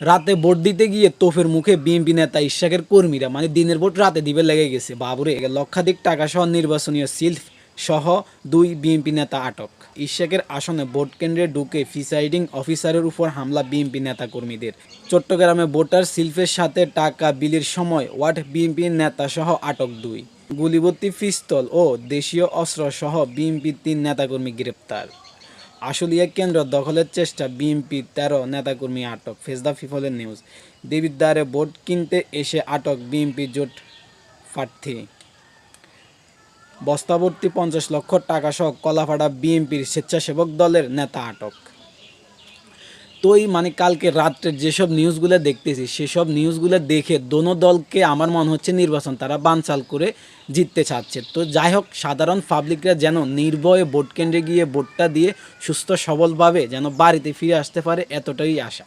রাতে ভোট দিতে গিয়ে তোপের মুখে বিএনপি নেতা ইশাকের কর্মীরা মানে দিনের ভোট রাতে দিবে লেগে গেছে বাবুরে। লক্ষাধিক টাকা সহ নির্বাচনীয় সিল সহ 2 বিএনপি নেতা আটক। ইশাকের আসনে ভোট কেন্দ্রে ঢুকে প্রিসাইডিং অফিসারের উপর হামলা বিএনপি নেতা কর্মীদের। চট্টগ্রামে ভোটার শিল্পের সাথে টাকা বিলির সময় ওয়ার্ড বিএনপি নেতা সহ আটক 2। গুলিভর্তি পিস্তল ও দেশীয় অস্ত্র সহ বিএনপির 3 নেতাকর্মী গ্রেপ্তার। আশুলিয়া কেন্দ্র দখলের চেষ্টা, বিএনপি 13 নেতাকর্মী আটক। ফেস দ্য পিপলের নিউজ। দেবিদ্বারে ভোট কিনতে এসে আটক বিএনপি জোট প্রার্থী। বস্তাভর্তি 50 লক্ষ টাকা সহ কলাপাড়া বিএনপির স্বেচ্ছাসেবক দলের নেতা আটক। তো এই মানে কালকে রাত্রে যেসব নিউজগুলো দেখতেছি সেসব নিউজগুলো দেখে দোনো দলকে আমার মনে হচ্ছে নির্বাচন তারা বানচাল করে জিততে চাচ্ছে। তো যাই হোক, সাধারণ পাবলিকরা যেন নির্ভয়ে ভোট কেন্দ্রে গিয়ে ভোটটা দিয়ে সুস্থ সবলভাবে যেন বাড়িতে ফিরে আসতে পারে, এতটাই আশা।